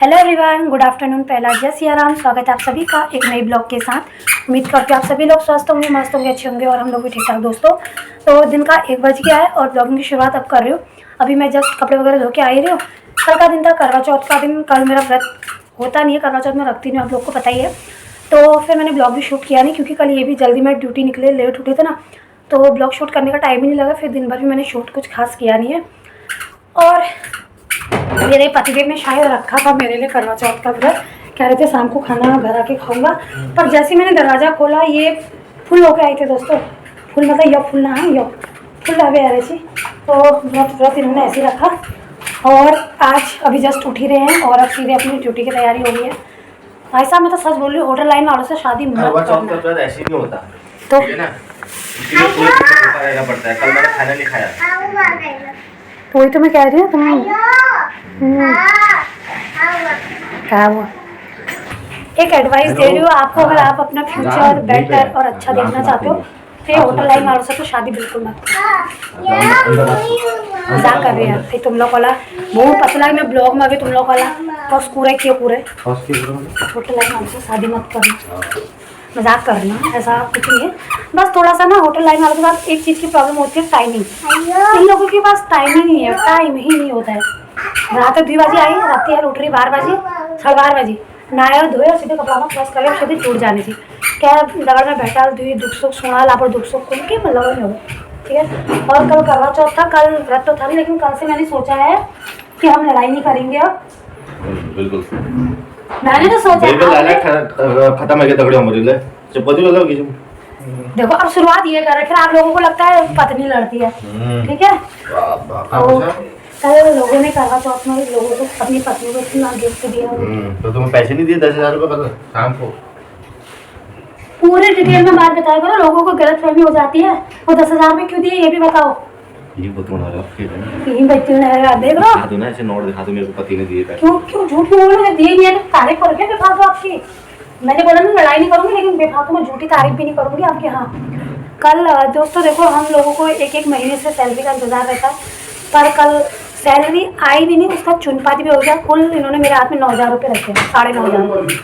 Hello everyone, good afternoon. पहला जय सिया राम। स्वागत है आप सभी का एक नई ब्लॉग के साथ। उम्मीद करती हूँ आप सभी लोग स्वस्थ होंगे, मस्त होंगे, अच्छे होंगे और हम लोग भी ठीक ठाक। दोस्तों तो दिन का 1 बज गया है और ब्लॉगिंग की शुरुआत अब कर रही हूँ। अभी मैं जस्ट कपड़े वगैरह धो के आ ही रही हूँ। कल का दिन था करवा चौथ का दिन। कल मेरा व्रत होता नहीं है, करवा चौथ में रखती नहीं, आप लोग को पता ही है। तो फिर मैंने ब्लॉग भी शूट किया नहीं क्योंकि कल ये भी जल्दी में ड्यूटी निकले, लेट उठे थे ना, तो ब्लॉग शूट करने का टाइम ही नहीं लगा। फिर दिन भर भी मैंने शूट कुछ खास किया नहीं है। और मेरे पतिदेव ने शायद रखा था मेरे लिए करवा चौथ का व्रत, कह रहे थे शाम को खाना घर आके खाऊंगा। पर जैसे मैंने दरवाज़ा खोला ये फुल होके आई थे दोस्तों। फुल मतलब यो फुल ना है, यो फुल आवे आ रही थी। तो व्रत इन्होंने ऐसे ही रखा। और आज अभी जस्ट उठ ही रहे हैं और अब सीधे अपनी ड्यूटी की तैयारी हो गई है। भाई साहब मैं तो सच बोल रही हूँ, होटल लाइन वालों से शादी मत करना। ऐसे नहीं होता तो पड़ता है। कल मैंने खाना नहीं खाया, वही तो मैं कह रही हूँ। तुम क्या हुआ? एक एडवाइस दे रही हूँ आपको, अगर आप अपना फ्यूचर बेटर और अच्छा देखना चाहते हो तो होटल लाइन वालों से तो शादी बिल्कुल मत करो। मजाक कर रही है फिर तुम लोग वाला बहुत पतला है। मैं ब्लॉग में अभी तुम लोग वाला बस पूरा क्यों पूरे होटल लाइन वालों से शादी मत करना। मजाक करना, ऐसा कुछ नहीं है। बस थोड़ा सा ना होटल लाइन वालों के पास एक चीज़ की प्रॉब्लम होती है, टाइमिंग। इन लोगों के पास टाइम ही नहीं है, टाइम ही नहीं होता है। रात 2 बजे आई, रात यार उठ रही 12 बजे, 12:30 बजे नहाया धोया सीधे कपड़ा में प्रेस कर सीधे टूट जाने से क्या दगड़ में बैठा दी दुख सुख सुना ला पर दुख सुख कुल के मतलब नहीं होगा। ठीक है। और कल करवा चौथ था, कल व्रत तो था नहीं, लेकिन कल से मैंने सोचा है कि हम लड़ाई नहीं करेंगे अब। बिल्कुल मैंने तो सोचा खत्म है दगड़े चप्पल लगी। देखो अब शुरुआत ये कर रहे, फिर आप लोगों को लगता है पत्नी लड़ती है। ठीक है। तो कल लोगों ने करवा चौथ में लोगों को अपनी पत्नी को इतना गिफ्ट दिया। तो तुम्हें पैसे नहीं दिए 10,000 रुपये कल शाम को? पूरे डिटेल में बात बताया करो, लोगों को गलतफहमी हो जाती है। वो 10,000 में क्यों दिए ये भी बताओ। ये बता रहा तीन बच्चे देख लो, दिखा दो ना, ऐसे नोट दिखा दो मेरे को पति ने दिए पैसे। क्यों झूठ क्यों बोल रहे? दिए नहीं है तो तारीफ करोगे बेफालतू आपकी। मैंने बोला ना लड़ाई नहीं करूंगी, लेकिन बेफालतू में झूठी तारीफ भी नहीं करूंगी आपके। हाँ कल दोस्तों देखो, हम लोगों को एक महीने से सैलरी का इंतजार रहता है, पर कल सैलरी आई भी नहीं, उसका चुनपाती भी हो गया। कुल इन्होंने मेरे हाथ में 9,000 रुपये रखे, 9,500।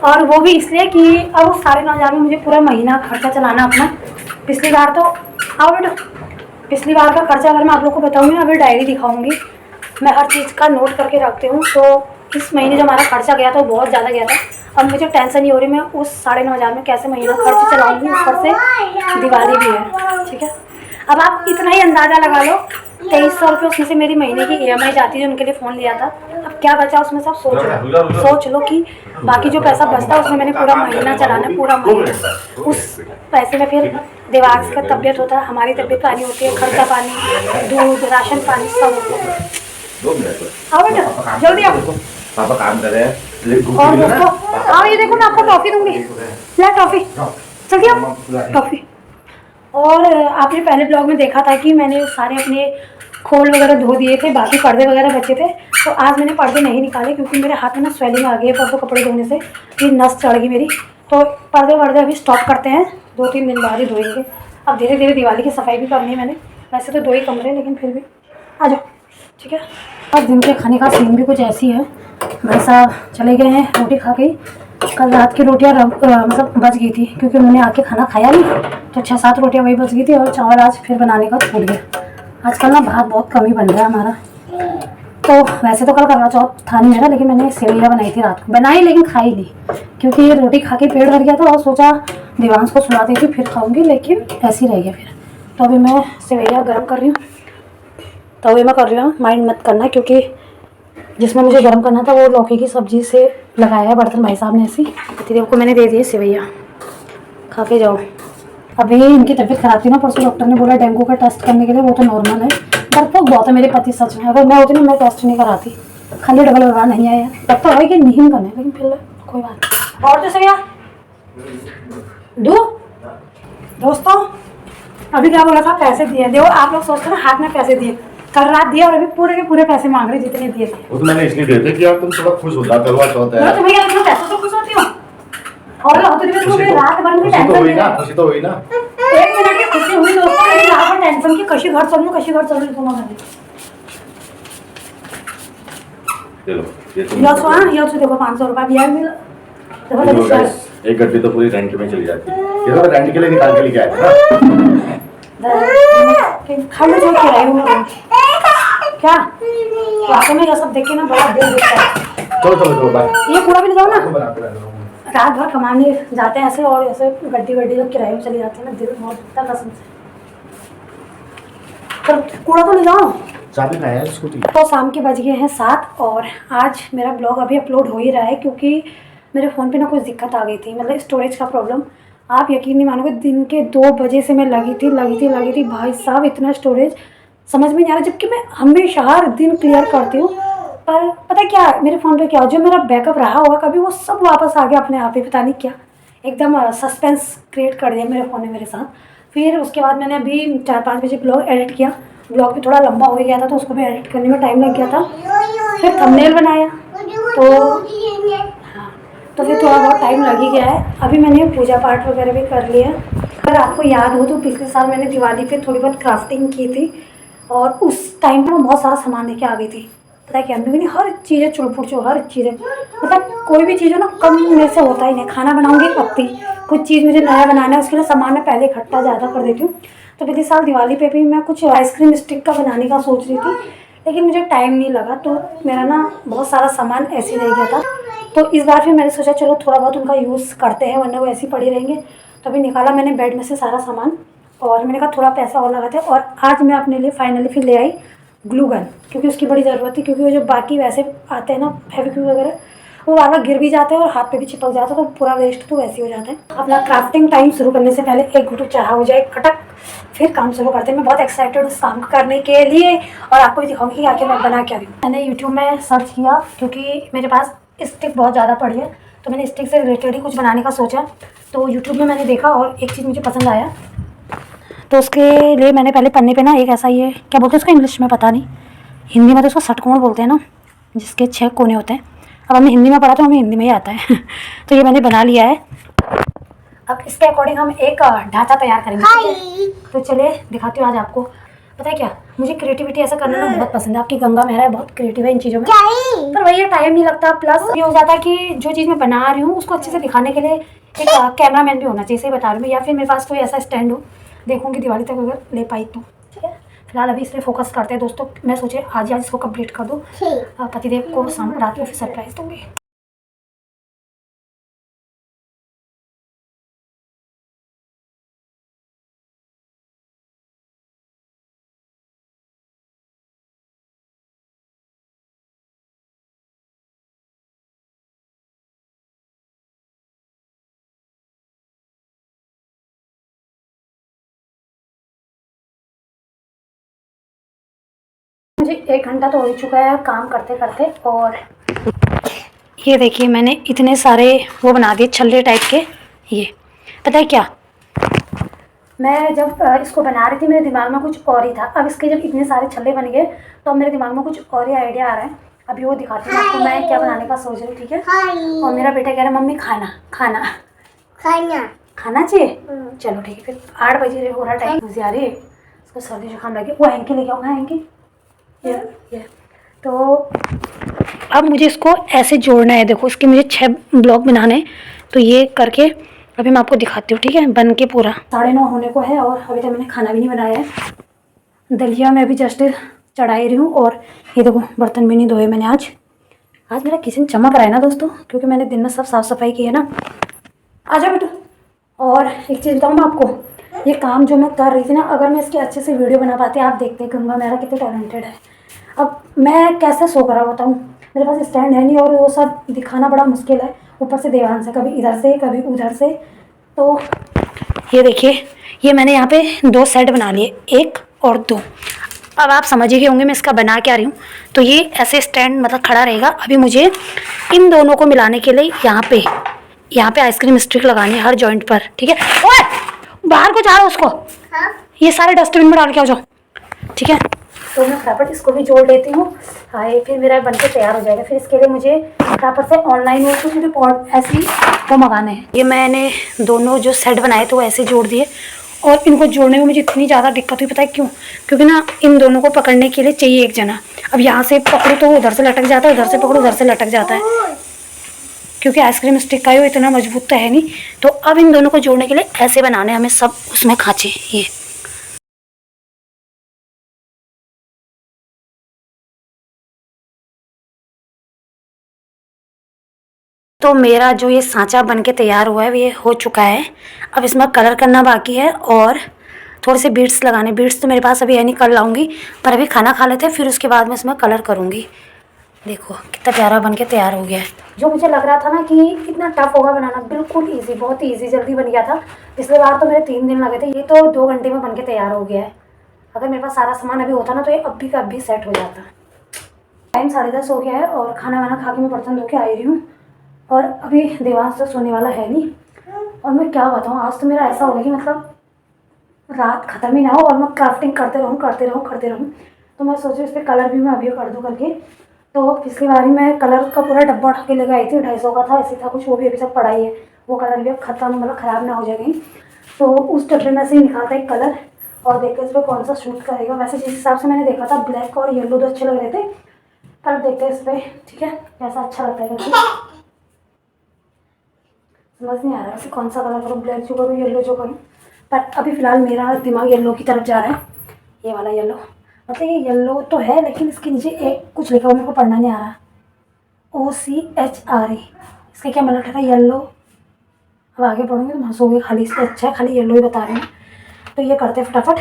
और वो भी इसलिए कि अब उस 9,500 में मुझे पूरा महीना खर्चा चलाना अपना। पिछली बार तो आओ बेटो, पिछली बार का खर्चा अगर मैं आप लोग को बताऊँगी, अभी डायरी दिखाऊंगी, मैं हर चीज़ का नोट करके रखती हूँ। तो इस महीने जो हमारा खर्चा गया था वो बहुत ज़्यादा गया था। अब मुझे टेंशन नहीं हो रही मैं उस 9,500 में कैसे महीना खर्च चलाऊंगी। ऊपर से दिवाली भी है। ठीक है। अब आप इतना ही अंदाज़ा लगा लो, 2,300 रुपये उसमें से मेरी महीने की EMI जाती है, उनके लिए फ़ोन लिया था। अब क्या बचा उसमें से आप सोच लो कि बाकी जो पैसा बचता है उसमें मैंने पूरा महीना चलाना है, पूरा महीना। उस पैसे में फिर दिमाग का तबीयत होता है, हमारी तबीयत पानी होती है, खर्चा पानी, दूध, राशन पानी सब होता है। आओ बेटा जल्दी आओ, पापा काम कर रहे हैं। और दोस्तों आओ, ये देखो मैं आपको टॉफ़ी दूंगी, ले टॉफ़ी, जल्दी आओ टॉफ़ी। और आपने पहले ब्लॉग में देखा था कि मैंने सारे अपने खोल वगैरह धो दिए थे, बाकी पर्दे वगैरह बचे थे। तो आज मैंने पर्दे नहीं निकाले क्योंकि मेरे हाथ में ना स्वेलिंग आ गई है परसों कपड़े धोने से, ये नस चढ़ गई मेरी। तो पर्दे वर्दे अभी स्टॉप करते हैं, 2-3 दिन बाद ही धोएंगे। अब धीरे धीरे दिवाली की सफाई भी करनी है मैंने। वैसे तो 2 ही कमरे लेकिन फिर भी आ जाओ। ठीक है। और दिन के खाने का सीन भी कुछ ऐसी है। भाई साहब चले गए हैं रोटी खा के। कल रात की रोटियाँ मतलब बच गई थी क्योंकि उन्होंने आके खाना खाया नहीं, तो 6-7 रोटियाँ वही बच गई थी। और चावल आज फिर बनाने का छूट गया। आजकल ना भात बहुत कम ही बन रहा है हमारा। तो वैसे तो कल करवा चौथ था नहीं मेरा, लेकिन मैंने सेवैया बनाई थी रात को, बनाई लेकिन खाई नहीं क्योंकि ये रोटी खा के पेट भर गया था और सोचा दिवांश को सुला देती फिर खाऊंगी, लेकिन ऐसे ही रह गया फिर। तो अभी मैं सेवैया गर्म कर रही हूँ, तवे में कर रही हूँ, माइंड मत करना, क्योंकि जिसमें मुझे गर्म करना था वो लौकी की सब्जी से लगाया है बर्तन भाई साहब ने। ऐसी पतिदेव को मैंने दे दिए सेवैया, खा के जाओ। अभी इनकी तबीयत खराब थी ना, परसों डॉक्टर ने बोला डेंगू का टेस्ट करने के लिए, वो तो नॉर्मल है। डरपोक बहुत है मेरे पति सच में, अगर मैं होती ना मैं टेस्ट नहीं कराती, खाली डबल लगा नहीं आया। डॉक्टर भाई कि नहीं करने, लेकिन फिर कोई बात नहीं। और तो सेवैया दो दोस्तों, अभी क्या बोला था, पैसे दिए। देखो आप लोग सोचते ना हाथ में पैसे दिए, कल रात दिया और अभी पूरे के पूरे पैसे मांग रहे जितने दिए थे। वो तो मैंने इसलिए दिए थे कि यार तुम थोड़ा खुश हो जाओ, करवा चौथ है। तुम्हें क्या लगता है पैसा तो खुश होती हो? और होते थे तुम्हें रात भर में टेंशन हुई ना, खुशी तो हुई ना, 1 मिनट की खुशी हुई दोस्तों, लेकिन रात भर टेंशन की, कशी घर चल रही तुम्हारे। चलो ये तो यहाँ से देखो 500 रुपये भी है मिला। देखो देखो तो guys, एक गड्डी तो पूरी रेंट में चली जाती है। ये तो रेंट के लिए निकाल के लेके आया था ना। खाली जो किराए में क्या रातों में ये सब देख के ना बड़ा दिल दुखता है। चलो चलो चलो बाय। ये कूड़ा भी ले जाओ ना। बनाते रहना। रात भर कमाने जाते हैं ऐसे और ऐसे गड्डी वड्डी जो किराए में चली जाती है ना, दिल बहुत दुखता है कसम से। पर कूड़ा तो ले जाओ। चाबी कहाँ है स्कूटी? तो शाम के बज गए हैं 7 और आज मेरा ब्लॉग अभी अपलोड हो ही रहा है क्योंकि मेरे फ़ोन पे ना कुछ दिक्कत आ गई थी, मतलब स्टोरेज का प्रॉब्लम। आप यकीन नहीं मानोगे, दिन के 2 बजे से मैं लगी थी भाई साहब, इतना स्टोरेज समझ में नहीं आ रहा, जबकि मैं हमेशा हर दिन क्लियर करती हूँ। पर पता क्या मेरे फ़ोन पे क्या जो मेरा बैकअप रहा होगा कभी वो सब वापस आ गया अपने आप ही, पता नहीं क्या एकदम सस्पेंस क्रिएट कर दिया मेरे फ़ोन ने मेरे साथ। फिर उसके बाद मैंने अभी 4-5 बजे ब्लॉग एडिट किया। ब्लॉग भी थोड़ा लंबा हो गया था तो उसको भी एडिट करने में टाइम लग गया था। फिर थंबनेल बनाया तो फिर थोड़ा बहुत टाइम लग ही गया है। अभी मैंने पूजा पाठ वगैरह भी कर लिया। अगर आपको याद हो तो पिछले साल मैंने दिवाली पे थोड़ी बहुत क्राफ्टिंग की थी और उस टाइम पर मैं बहुत सारा सामान लेके आ गई थी। पता है क्या, मेरी हर चीज़ें चुड़पुड़ चो हर चीज़ें, मतलब कोई भी चीज़ हो ना कम मेरे से होता ही नहीं। खाना बनाऊँगी पत्ती, कुछ चीज़ मुझे नया बनाना है उसके लिए सामान मैं पहले इकट्ठा ज़्यादा कर देती हूँ। तो पिछले साल दिवाली पे भी मैं कुछ आइसक्रीम स्टिक का बनाने का सोच रही थी, लेकिन मुझे टाइम नहीं लगा तो मेरा ना बहुत सारा सामान ऐसे ही रह गया था। तो इस बार फिर मैंने सोचा चलो थोड़ा बहुत उनका यूज़ करते हैं, वरना वो ऐसे ही पड़ी रहेंगे। तो अभी निकाला मैंने बेड में से सारा सामान और मैंने कहा थोड़ा पैसा और लगाते हैं। और आज मैं अपने लिए फाइनली फिर ले आई ग्लू गन, क्योंकि उसकी बड़ी ज़रूरत थी, क्योंकि वो जो बाकी वैसे आते हैं ना फेविक्विक वगैरह वो बार बार गिर भी जाते हैं और हाथ पे भी चिपक जाता है तो पूरा वेस्ट तो वैसे ही हो जाता है। अपना क्राफ्टिंग टाइम शुरू करने से पहले एक घुटू चाह हो जाए खटक, फिर काम शुरू करते हैं। मैं बहुत एक्साइटेड उस काम करने के लिए और आपको भी दिखाऊंगी कि आखिर मैं बना क्या रही हूँ। मैंने यूट्यूब में सर्च किया क्योंकि मेरे पास स्टिक बहुत ज़्यादा पड़ी है, तो मैंने स्टिक से रिलेटेड ही कुछ बनाने का सोचा। तो यूट्यूब में मैंने देखा और एक चीज़ मुझे पसंद आया, तो उसके लिए मैंने पहले पन्ने पे ना एक ऐसा ये क्या बोलते हैं उसको इंग्लिश में पता नहीं, हिंदी में तो उसको षटकोण बोलते हैं ना, जिसके 6 कोने होते हैं। अब हमें हिंदी में पढ़ा तो हमें हिंदी में ही आता है तो ये मैंने बना लिया है। अब इसके अकॉर्डिंग हम एक ढांचा तैयार करेंगे। तो चलिए दिखाती हूँ आज आपको। पता है क्या, मुझे क्रिएटिविटी ऐसा करना ना बहुत पसंद है। आपकी गंगा मेहरा बहुत क्रिएटिव है इन चीज़ों में, पर वही टाइम नहीं लगता। प्लस ये हो जाता है कि जो चीज़ मैं बना रही हूँ उसको अच्छे से दिखाने के लिए एक कैमरामैन भी होना चाहिए, सही बता रही हूँ, या फिर मेरे पास कोई ऐसा स्टैंड हो। देखूँगी दिवाली तक अगर ले पाई तो ठीक है। फिलहाल अभी इस पर फोकस करते हैं दोस्तों। मैं सोचे आज इसको कंप्लीट कर दूँ, पतिदेव को शाम रात में फिर सरप्राइज दूँगी। मुझे 1 घंटा तो हो ही चुका है काम करते करते। और ये देखिए मैंने इतने सारे वो बना दिए छल्ले टाइप के। ये पता है क्या, मैं जब इसको बना रही थी मेरे दिमाग में कुछ और ही था। अब इसके जब इतने सारे छल्ले बन गए तो अब मेरे दिमाग में कुछ और ही आइडिया आ रहा है। अभी वो दिखाती हूँ आपको मैं क्या बनाने का सोच रही हूँ, ठीक है। और मेरा बेटा कह रहा है मम्मी खाना खाना खाना खाना चाहिए। चलो ठीक है, फिर 8 बजे हो रहा टाइम, मुझे आ रही है इसको सर्दी जुकाम लगे। वो हैंकी लेके आओ, हैंकी ये। तो अब मुझे इसको ऐसे जोड़ना है। देखो इसके मुझे 6 ब्लॉक बनाने हैं, तो ये करके अभी मैं आपको दिखाती हूँ, ठीक है। बन के पूरा 9:30 होने को है और अभी तक मैंने खाना भी नहीं बनाया है। दलिया मैं अभी जस्ट चढ़ा ही रही हूँ और ये देखो बर्तन भी नहीं धोए मैंने। आज मेरा किचन चमक रहा है ना दोस्तों, क्योंकि मैंने दिन में सब साफ़ सफाई की है ना। आ जाओ बेटू। और एक चीज़ बताऊँ मैं आपको, ये काम जो मैं कर रही थी ना, अगर मैं इसकी अच्छे से वीडियो बना पाती, आप देखते गंगा मेरा कितने टैलेंटेड है। अब मैं कैसे शो करा बताऊँ, मेरे पास स्टैंड है नहीं और वो सब दिखाना बड़ा मुश्किल है। ऊपर से दीवान से कभी इधर से कभी उधर से। तो ये देखिए, ये मैंने यहाँ पे 2 सेट बना लिए, 1 और 2। अब आप समझ ही गए होंगे मैं इसका बना क्या रही हूँ। तो ये ऐसे स्टैंड मतलब खड़ा रहेगा। अभी मुझे इन दोनों को मिलाने के लिए यहाँ पे आइसक्रीम स्टिक लगानी है हर जॉइंट पर, ठीक है। ओए बाहर को जा रहा उसको, हाँ? ये सारे डस्टबिन में डाल के आ जाओ, ठीक है। तो मैं फटाफट इसको भी जोड़ लेती हूँ। हाँ, ये फिर मेरा बनके तैयार हो जाएगा। फिर इसके लिए मुझे फटाफट से ऑनलाइन और कुछ पॉट ऐसे ही वो मंगाने हैं। ये मैंने दोनों जो सेट बनाए थे वो ऐसे जोड़ दिए और इनको जोड़ने में मुझे इतनी ज़्यादा दिक्कत हुई, पता है क्यों? क्योंकि ना इन दोनों को पकड़ने के लिए चाहिए एक जना। अब यहाँ से पकड़ो तो उधर से लटक जाता है, उधर से पकड़ो उधर से लटक जाता है, क्योंकि आइसक्रीम स्टिक का ही वो इतना मजबूत तो है नहीं। तो अब इन दोनों को जोड़ने के लिए ऐसे बनाने हमें सब उसमें खांचे। ये तो मेरा जो ये सांचा बन के तैयार हुआ है ये हो चुका है। अब इसमें कलर करना बाकी है और थोड़े से बीड्स लगाने। बीड्स तो मेरे पास अभी है नहीं, कर लाऊंगी, पर अभी खाना खा लेते हैं फिर उसके बाद मैं इसमें कलर करूँगी। देखो कितना प्यारा बन के तैयार हो गया है। जो मुझे लग रहा था ना कि इतना टफ होगा बनाना, बिल्कुल ईजी, बहुत ही ईजी, जल्दी बन गया था। पिछले बार तो मेरे 3 दिन लगे थे, ये तो 2 घंटे में बन के तैयार हो गया है। अगर मेरे पास सारा सामान अभी होता ना तो ये अब भी का अब भी सेट हो जाता। टाइम 10:30 हो गया है और खाना वाना खा के मैं बर्तन धो के आई रही हूँ और अभी देवांश तो सोने वाला है नहीं। और मैं क्या बताऊँ, आज तो मेरा ऐसा हो गया कि मतलब रात ख़त्म ही ना हो और मैं क्राफ्टिंग करते रहूँ। तो मैं सोची इस पर कलर भी मैं अभी कर दूँ करके। तो पिछली बारी मैं कलर का पूरा डब्बा उठा के लेकर आई थी, 250 का था, ऐसे था कुछ, वो भी अभी तक पड़ा ही है। वो कलर भी अब ख़त्म, मतलब ख़राब ना हो जाए कहीं। तो उस डब्बे में से ही निकालता एक कलर और देखते इस पर कौन सा शूट करेगा। वैसे जिस हिसाब से मैंने देखा था ब्लैक और येलो तो अच्छे लग रहे थे, पर देखते हैं इस पर, ठीक है, कैसा अच्छा लगता है करके। समझ नहीं आ रहा है कौन सा कलर करूँ, ब्लैक जो करूँ येलो जो करूँ। पर अभी फ़िलहाल मेरा दिमाग येलो की तरफ जा रहा है। ये वाला येलो, मतलब ये येलो तो है लेकिन इसके नीचे एक कुछ लिखा हुआ मेरे को पढ़ना नहीं आ रहा। OCHRE, इसका क्या मतलब था? येलो। अब आगे पढ़ूंगी तो हंसोगे, खाली इससे अच्छा है खाली येलो ही बता रहे हैं। तो ये करते फटाफट।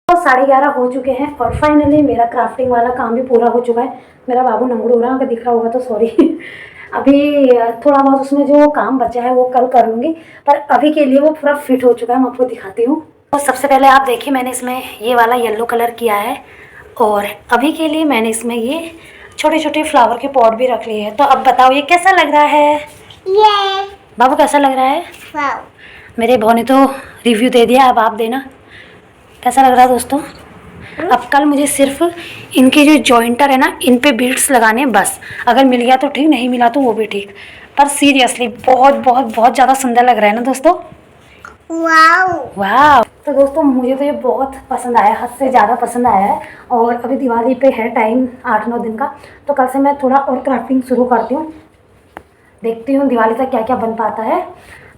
तो 11:30 हो चुके हैं और फाइनली मेरा क्राफ्टिंग वाला काम भी पूरा हो चुका है। मेरा बाबू नंगड़ हो रहा है, अगर दिख रहा होगा तो सॉरी। अभी थोड़ा बहुत उसमें जो काम बचा है वो कल कर लूँगी, पर अभी के लिए वो पूरा फिट हो चुका है। मैं आपको दिखाती हूँ। तो सबसे पहले आप देखिए मैंने इसमें ये वाला येलो कलर किया है और अभी के लिए मैंने इसमें ये छोटे छोटे फ्लावर के पॉट भी रख लिए हैं। तो अब बताओ ये कैसा लग रहा है? ये बाबू कैसा लग रहा है? वाव, मेरे भाव ने तो रिव्यू दे दिया, अब आप देना कैसा लग रहा है दोस्तों। अब कल मुझे सिर्फ इनके जो जॉइंटर है ना इन पे बीड्स लगाने हैं बस। अगर मिल गया तो ठीक, नहीं मिला तो वो भी ठीक। पर सीरियसली बहुत बहुत बहुत ज़्यादा सुंदर लग रहा है ना दोस्तों। वाव। वाह। तो दोस्तों मुझे तो ये बहुत पसंद आया, हद से ज़्यादा पसंद आया है। और अभी दिवाली पे है टाइम 8-9 दिन का, तो कल से मैं थोड़ा और क्राफ्टिंग शुरू करती हूँ। देखती हूँ दिवाली तक क्या क्या बन पाता है।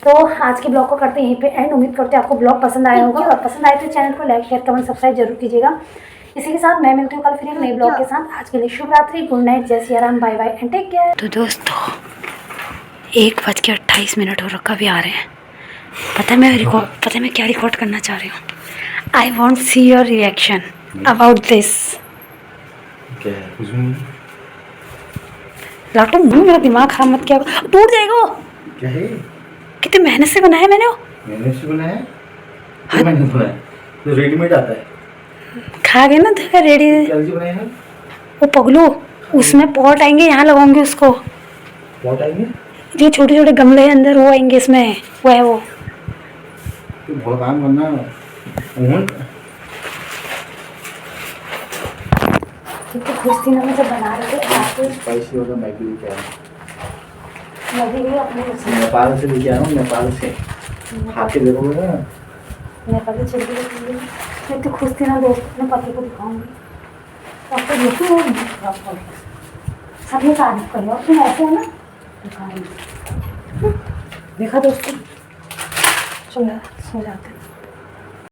तो आज के ब्लॉग को करते हैं यहीं पे एंड। उम्मीद करते हैं आपको ब्लॉग पसंद आया होगा और पसंद आए तो चैनल को लाइक शेयर कमेंट सब्सक्राइब जरूर कीजिएगा। इसी के साथ मैं मिलती हूँ कल फिर एक नए ब्लॉग के साथ। आज के लिए शुभ रात्रि, गुड नाइट, जय Siya Ram, bye bye and take care. तो दोस्तों 1:28 हो रखा भी आ रहे हैं। पता है मैं क्या रिकॉर्ड करना चाह रही हूँ? I want see your reaction about this. क्या है? कुछ भी नहीं। लाटो मेरा दिमाग खराब मत किया, टूट जाएगा वो। क्या है? कितनी मेहनत से बनाया मैंने वो। मैंने से बनाया? हाँ मैंने बनाया, तो रेडीमेड आता है। खा गए ना देखा रेडी। क्या चीज़ बनाया है? वो पगलू उसमें पॉट आएंगे, यहाँ लगाऊंगी उसको। पॉट आएंगे? जो छोटे छोटे गमले हैं अंदर वो आएंगे इसमें, वो है वो। तो बहुत काम करना तो खुश थी ना मैं जब बना रहे थे आपको। स्पाइसी होगा। मैगी लेके आया लगी हुई अपने हूँ, नेपाल से लेके आया हूँ, नेपाल से। खा के देखोगे ना। नेपाल की चिल्ली रखी। मैं तो खुश थी ना दोस्त, अपने पति को दिखाऊंगी। तो आपको देखो सबने तारीफ करी और तुम ऐसे है ना दिखाऊंगी। देखा दोस्तों, चलो सो जाते हैं।